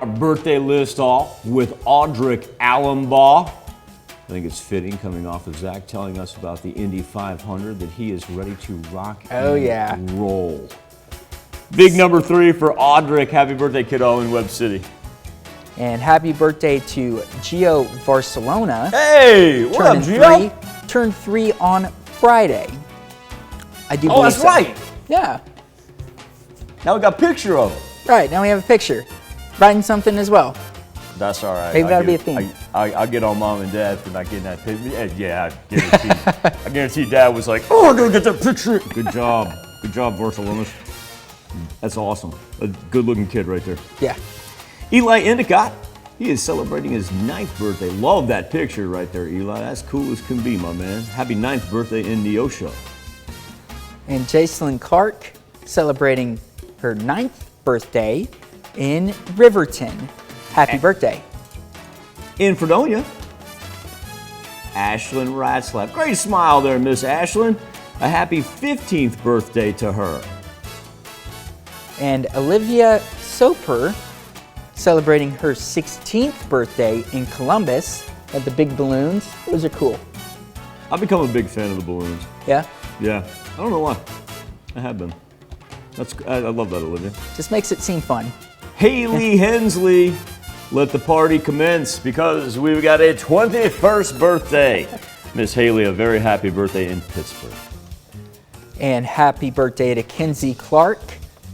our birthday list off with Audric Alumbaugh. I think it's fitting coming off of Zach telling us about the Indy 500 that he is ready to rock and roll. Big number 3 for Audric. Happy birthday, kiddo, in Webb City. And happy birthday to Gio Varsolona. Hey, what up, Gio? Turned 3 on Friday. I do believe Oh, that's so. right. Yeah. Now we got a picture of him. Right, now we have a picture. Writing something as well. That's all right. Maybe that'll be a theme. I'll get on Mom and Dad for not getting that picture. Yeah, I guarantee Dad was like, oh, I'm going to get that picture. Good job. Good job, Varsolona. That's awesome. A good-looking kid right there. Yeah. Eli Endicotti, he is celebrating his 9th birthday. Love that picture right there, Eli. That's cool as can be, my man. Happy 9th birthday in Neosho. And Jaclyn Clark celebrating her 9th birthday in Riverton. Happy birthday. In Fredonia, Ashlynn Ratzlaff. Great smile there, Miss Ashlynn. A happy 15th birthday to her. And Alyvia Soper celebrating her 16th birthday in Columbus at the big balloons. Those are cool. I've become a big fan of the balloons. Yeah? Yeah. I don't know why. I have been. I love that, Alyvia. Just makes it seem fun. Haley Hensley, let the party commence because we've got a 21st birthday. Miss Haley, a very happy birthday in Pittsburgh. And happy birthday to Kinzie Clark,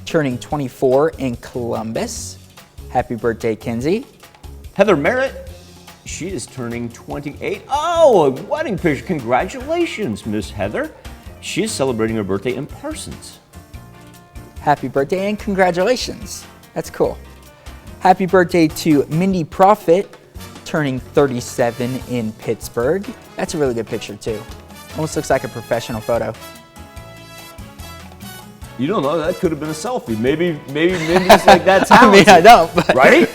turning 24 in Columbus. Happy birthday, Kinzie. Heather Merritt, she is turning 28. Oh, a wedding picture. Congratulations, Miss Heather. She is celebrating her birthday in Parsons. Happy birthday and congratulations. That's cool. Happy birthday to Mindy Proffitt, turning 37 in Pittsburgh. That's a really good picture too. Almost looks like a professional photo. You don't know, that could have been a selfie. Maybe Mindy's like that talented. I don't, but right?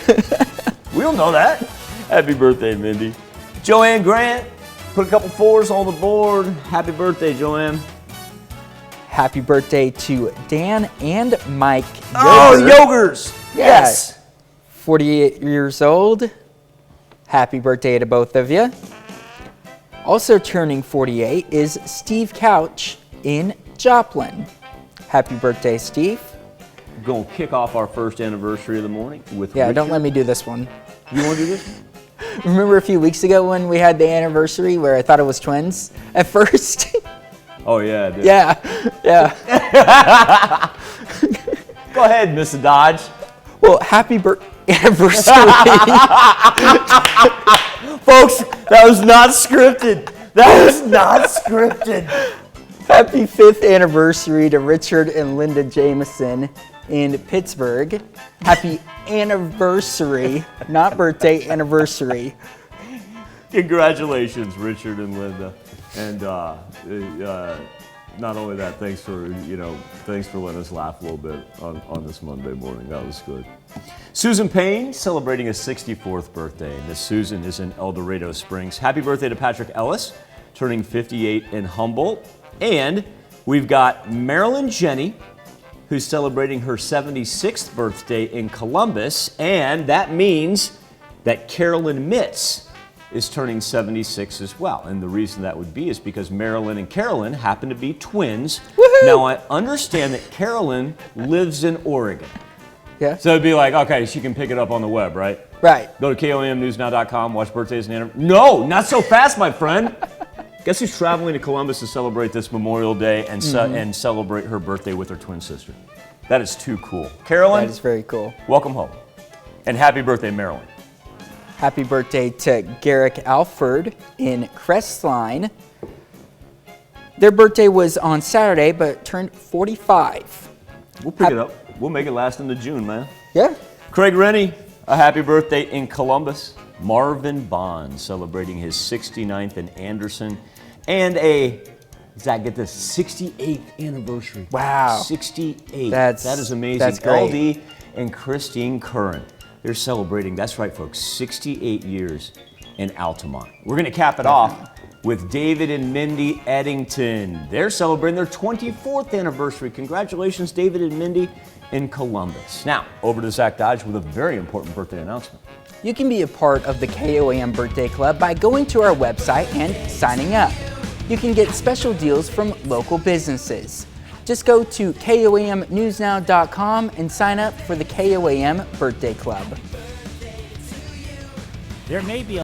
We don't know that. Happy birthday, Mindy. Joann Grant, put a couple 4s on the board. Happy birthday, Joann. Happy birthday to Dan and Mike Yoger. Oh, Yogers! Yes. 48 years old. Happy birthday to both of you. Also turning 48 is Steve Couch in Joplin. Happy birthday, Steve. We're going to kick off our first anniversary of the morning with Yeah, Richard. don't let me do this one. You want to do this? Remember a few weeks ago when we had the anniversary where I thought it was twins at first? Oh, yeah, I did. Yeah. Go ahead, Miss Dodge. Well, happy anniversary. Folks, that was not scripted. That was not scripted. Happy 5th anniversary to Richard and Linda Jameson in Pittsburgh. Happy anniversary, not birthday, anniversary. Congratulations, Richard and Linda. And not only that, thanks for letting us laugh a little bit on this Monday morning. That was good. Susan Payne celebrating a 64th birthday. Miss Susan is in El Dorado Springs. Happy birthday to Patrick Ellis, turning 58 in Humboldt. And we've got Marilyn Jenny, who's celebrating her 76th birthday in Columbus. And that means that Carolyn Mitz is turning 76 as well. And the reason that would be is because Marilyn and Carolyn happen to be twins. Woohoo! Now, I understand that Carolyn lives in Oregon. Yeah. So it'd be like, okay, she can pick it up on the web, right? Right. Go to KOMNewsNow.com, watch birthdays and anniversaries. No, not so fast, my friend. Guess who's traveling to Columbus to celebrate this Memorial Day and celebrate her birthday with her twin sister? That is too cool. Carolyn, That is very cool. welcome home. And happy birthday, Marilyn. Happy birthday to Garrick Alford in Crestline. Their birthday was on Saturday, but turned 45. We'll pick it up. We'll make it last into June, man. Yeah. Craig Rennie, a happy birthday in Columbus. Marvin Bond celebrating his 69th in Anderson. And Zach, get this, 68th anniversary. Wow. 68. That is amazing. that's great. LD and Christine Curran. They're celebrating, that's right, folks, 68 years in Altamont. We're going to cap it off with David and Mindy Eddington. They're celebrating their 24th anniversary. Congratulations, David and Mindy in Columbus. Now, over to Zach Dodge with a very important birthday announcement. You can be a part of the KOAM Birthday Club by going to our website and signing up. You can get special deals from local businesses. Just go to KOAMnewsnow.com and sign up for the KOAM Birthday Club. There may be